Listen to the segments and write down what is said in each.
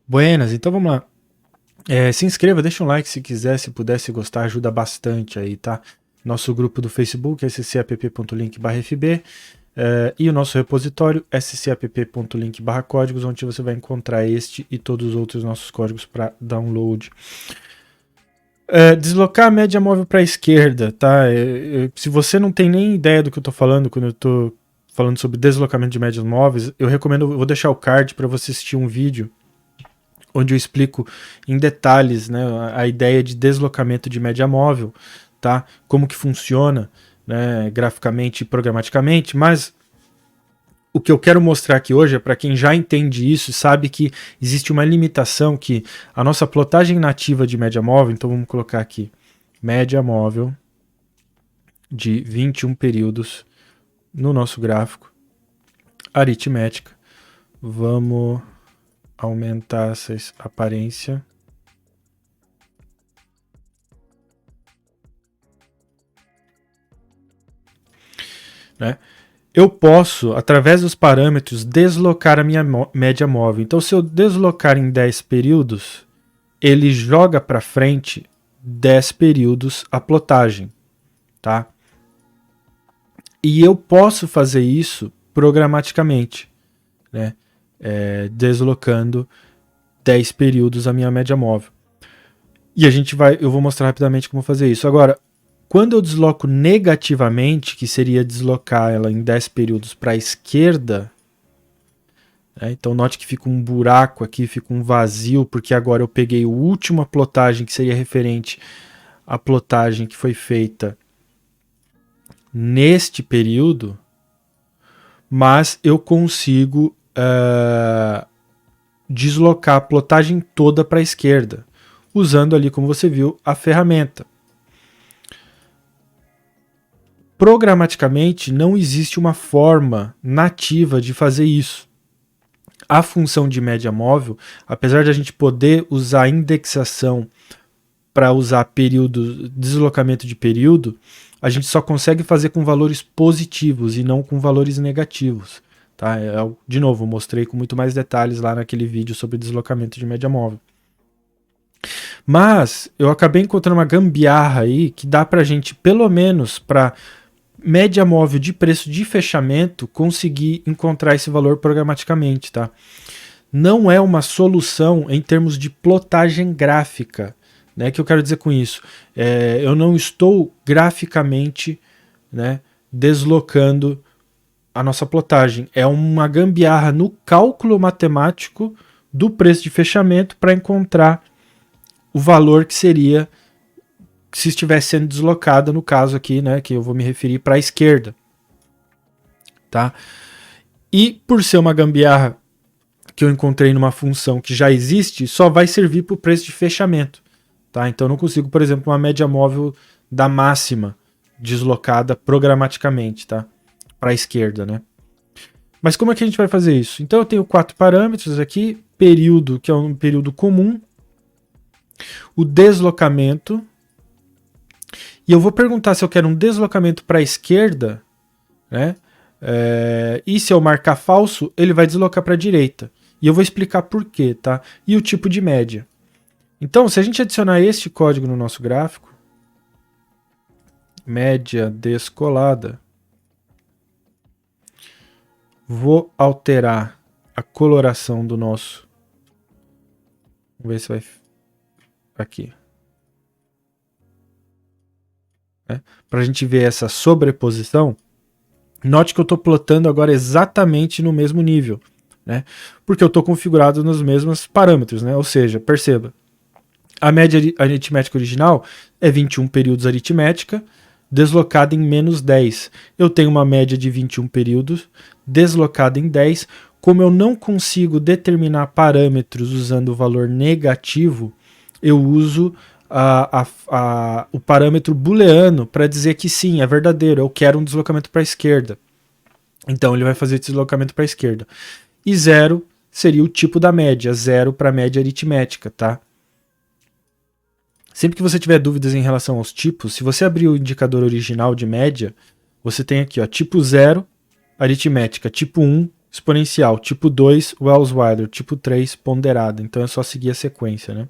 Buenas, então vamos lá. Se inscreva, deixa um like se quiser, se puder, se gostar, ajuda bastante aí, tá? Nosso grupo do Facebook, scapp.link/fb, e o nosso repositório, scapp.link/códigos, onde você vai encontrar este e todos os outros nossos códigos para download. Deslocar a média móvel para a esquerda, tá? Se você não tem nem ideia do que eu tô falando quando eu tô falando sobre deslocamento de médias móveis, eu recomendo, vou deixar o card para você assistir um vídeo onde eu explico em detalhes, né, a ideia de deslocamento de média móvel, tá? Como que funciona, né, graficamente e programaticamente, mas o que eu quero mostrar aqui hoje é para quem já entende isso, sabe que existe uma limitação, que a nossa plotagem nativa de média móvel, então vamos colocar aqui, média móvel de 21 períodos no nosso gráfico, aritmética, vamos aumentar essa aparência. Né? Eu posso, através dos parâmetros, deslocar a minha média móvel. Então, se eu deslocar em 10 períodos, ele joga para frente 10 períodos a plotagem. Tá? E eu posso fazer isso programaticamente, né? Deslocando 10 períodos a minha média móvel. E eu vou mostrar rapidamente como fazer isso. Agora, quando eu desloco negativamente, que seria deslocar ela em 10 períodos para a esquerda, né, então note que fica um buraco aqui, fica um vazio, porque agora eu peguei a última plotagem que seria referente à plotagem que foi feita neste período, mas eu consigo deslocar a plotagem toda para a esquerda, usando ali, como você viu, a ferramenta. Programaticamente, não existe uma forma nativa de fazer isso. A função de média móvel, apesar de a gente poder usar indexação para usar período, deslocamento de período, a gente só consegue fazer com valores positivos e não com valores negativos. Tá? De novo, eu mostrei com muito mais detalhes lá naquele vídeo sobre deslocamento de média móvel. Mas eu acabei encontrando uma gambiarra aí que dá para a gente, pelo menos para média móvel de preço de fechamento, conseguir encontrar esse valor programaticamente. Tá? Não é uma solução em termos de plotagem gráfica. Né, que eu quero dizer com isso? Eu não estou graficamente, né, deslocando a nossa plotagem. É uma gambiarra no cálculo matemático do preço de fechamento para encontrar o valor que seria se estivesse sendo deslocada, no caso aqui, né, que eu vou me referir para a esquerda. Tá? E por ser uma gambiarra que eu encontrei numa função que já existe, só vai servir para o preço de fechamento. Tá? Então eu não consigo, por exemplo, uma média móvel da máxima deslocada programaticamente, tá? Para a esquerda, né? Mas como é que a gente vai fazer isso? Então eu tenho 4 parâmetros aqui, período, que é um período comum, o deslocamento, e eu vou perguntar se eu quero um deslocamento para a esquerda, né? E se eu marcar falso, ele vai deslocar para a direita. E eu vou explicar por quê, tá? E o tipo de média. Então, se a gente adicionar este código no nosso gráfico, média descolada, vou alterar a coloração do nosso. Vamos ver se vai aqui. Para a gente ver essa sobreposição, note que eu estou plotando agora exatamente no mesmo nível, né? Porque eu estou configurado nos mesmos parâmetros, né? Ou seja, perceba, a média aritmética original é 21 períodos aritmética, deslocada em menos 10. Eu tenho uma média de 21 períodos, deslocada em 10. Como eu não consigo determinar parâmetros usando o valor negativo, eu uso o parâmetro booleano para dizer que sim, é verdadeiro, eu quero um deslocamento para a esquerda. Então ele vai fazer esse deslocamento para a esquerda. E 0 seria o tipo da média, 0 para a média aritmética, tá? Sempre que você tiver dúvidas em relação aos tipos, se você abrir o indicador original de média, você tem aqui, ó, tipo 0, aritmética, tipo 1, exponencial, tipo 2, Wells-Wilder, tipo 3, ponderada. Então é só seguir a sequência, né?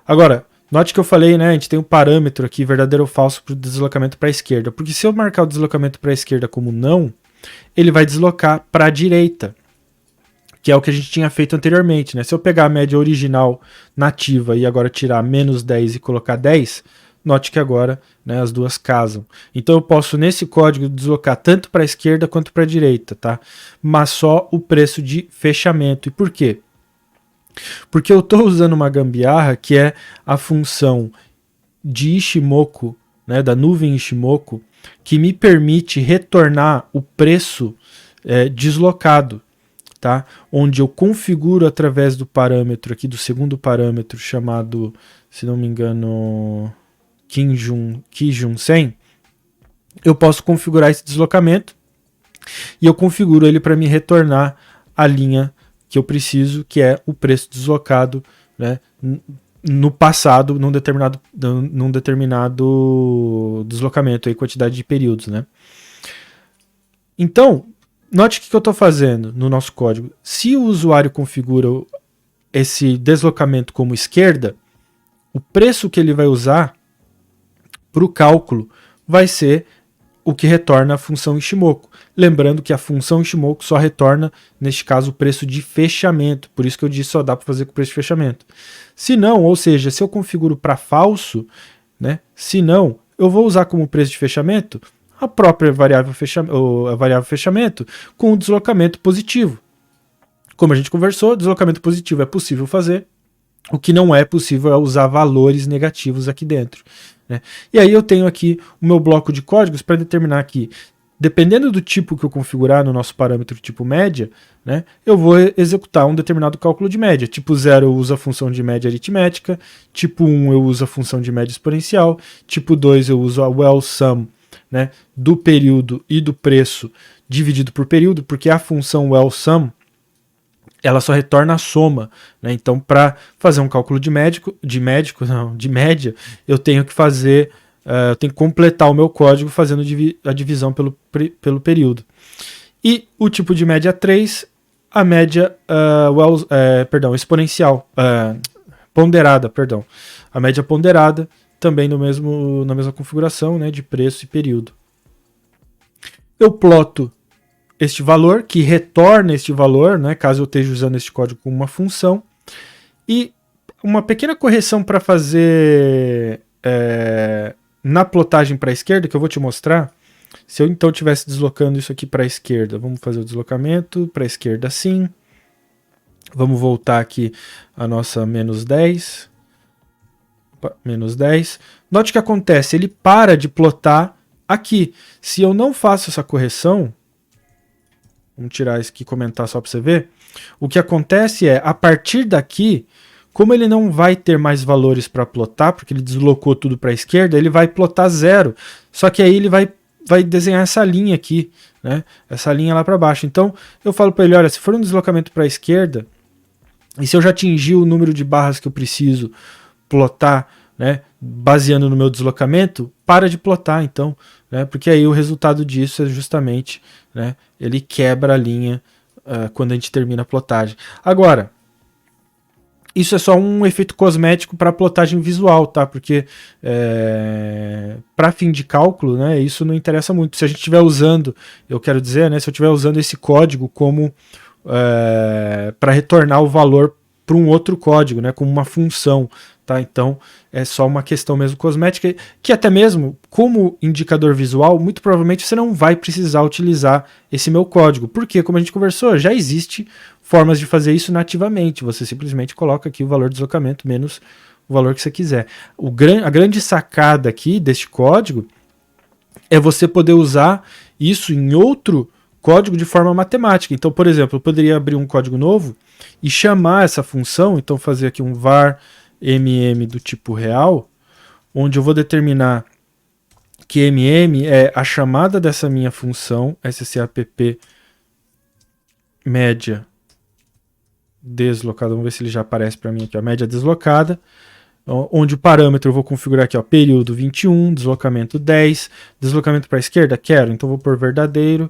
Agora, note que eu falei, né, a gente tem um parâmetro aqui, verdadeiro ou falso, para o deslocamento para a esquerda. Porque se eu marcar o deslocamento para a esquerda como não, ele vai deslocar para a direita, que é o que a gente tinha feito anteriormente, né? Se eu pegar a média original nativa e agora tirar menos 10 e colocar 10, note que agora, né, as duas casam. Então eu posso, nesse código, deslocar tanto para a esquerda quanto para a direita, tá? Mas só o preço de fechamento. E por quê? Porque eu estou usando uma gambiarra que é a função de Ishimoku, né, da nuvem Ishimoku, que me permite retornar o preço deslocado, tá? Onde eu configuro através do parâmetro aqui, do segundo parâmetro chamado, se não me engano, Kijun 100, eu posso configurar esse deslocamento e eu configuro ele para me retornar a linha que eu preciso, que é o preço deslocado, né, no passado, num determinado deslocamento, aí, quantidade de períodos, né? Então, note o que eu estou fazendo no nosso código. Se o usuário configura esse deslocamento como esquerda, o preço que ele vai usar para o cálculo vai ser o que retorna a função Ishimoku. Lembrando que a função Ishimoku só retorna, neste caso, o preço de fechamento. Por isso que eu disse só dá para fazer com o preço de fechamento. Se não, ou seja, se eu configuro para falso, né? Se não, eu vou usar como preço de fechamento a própria variável fechamento com o deslocamento positivo. Como a gente conversou, deslocamento positivo é possível fazer. O que não é possível é usar valores negativos aqui dentro, né? E aí eu tenho aqui o meu bloco de códigos para determinar que, dependendo do tipo que eu configurar no nosso parâmetro tipo média, né, eu vou executar um determinado cálculo de média. Tipo 0 eu uso a função de média aritmética, tipo 1 eu uso a função de média exponencial, tipo 2 eu uso a WellSum, né, do período e do preço dividido por período, porque a função WellSum ela só retorna a soma, né? Então, para fazer um cálculo de média, eu tenho que fazer, eu tenho que completar o meu código fazendo a divisão pelo período. E o tipo de média 3, a média exponencial, ponderada, a média ponderada, também na mesma configuração, né, de preço e período. Eu ploto este valor, que retorna este valor, né, caso eu esteja usando este código como uma função. E uma pequena correção para fazer na plotagem para a esquerda, que eu vou te mostrar. Se eu então estivesse deslocando isso aqui para a esquerda, vamos fazer o deslocamento para a esquerda assim. Vamos voltar aqui a nossa menos 10. Menos 10. Note o que acontece, ele para de plotar aqui. Se eu não faço essa correção, vamos tirar isso aqui e comentar só para você ver. O que acontece é, a partir daqui, como ele não vai ter mais valores para plotar, porque ele deslocou tudo para a esquerda, ele vai plotar 0. Só que aí ele vai desenhar essa linha aqui, né? Essa linha lá para baixo. Então eu falo para ele, olha, se for um deslocamento para a esquerda, e se eu já atingir o número de barras que eu preciso plotar, né, baseando no meu deslocamento, para de plotar então, né, porque aí o resultado disso é justamente, né, ele quebra a linha quando a gente termina a plotagem. Agora, isso é só um efeito cosmético para plotagem visual, tá? Porque para fim de cálculo, né, isso não interessa muito. Se a gente estiver usando, eu quero dizer, né, se eu estiver usando esse código como para retornar o valor para um outro código, né, como uma função, tá? Então é só uma questão mesmo cosmética, que até mesmo como indicador visual, muito provavelmente você não vai precisar utilizar esse meu código, porque como a gente conversou, já existe formas de fazer isso nativamente. Você simplesmente coloca aqui o valor de deslocamento menos o valor que você quiser. A grande sacada aqui deste código é você poder usar isso em outro código de forma matemática. Então, por exemplo, eu poderia abrir um código novo e chamar essa função, então fazer aqui um var mm do tipo real, onde eu vou determinar que mm é a chamada dessa minha função scapp média deslocada. Vamos ver se ele já aparece para mim aqui, a média deslocada, onde o parâmetro eu vou configurar aqui, ó, período 21, deslocamento 10, deslocamento para a esquerda, quero, então vou por verdadeiro,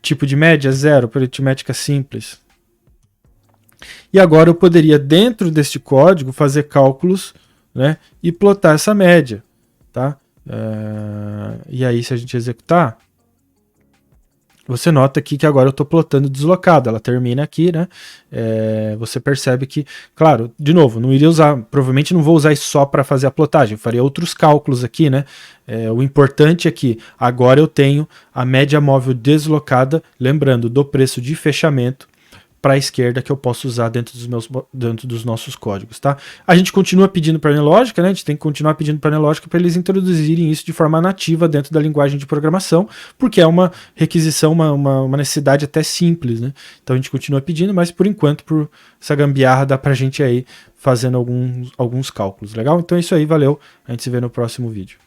Tipo de média, 0, por aritmética simples. E agora eu poderia, dentro deste código, fazer cálculos, né, e plotar essa média. Tá? E aí, se a gente executar, você nota aqui que agora eu estou plotando deslocado, ela termina aqui, né? Você percebe que, claro, de novo, não iria usar, provavelmente não vou usar isso só para fazer a plotagem, eu faria outros cálculos aqui, né? O importante é que agora eu tenho a média móvel deslocada, lembrando, do preço de fechamento para a esquerda, que eu posso usar dentro dos nossos códigos, tá? A gente continua pedindo para a Nelogica, né? A gente tem que continuar pedindo para a Nelogica para eles introduzirem isso de forma nativa dentro da linguagem de programação, porque é uma requisição, uma necessidade até simples, né? Então a gente continua pedindo, mas por enquanto, por essa gambiarra, dá para a gente aí fazendo alguns cálculos, legal? Então é isso aí, valeu, a gente se vê no próximo vídeo.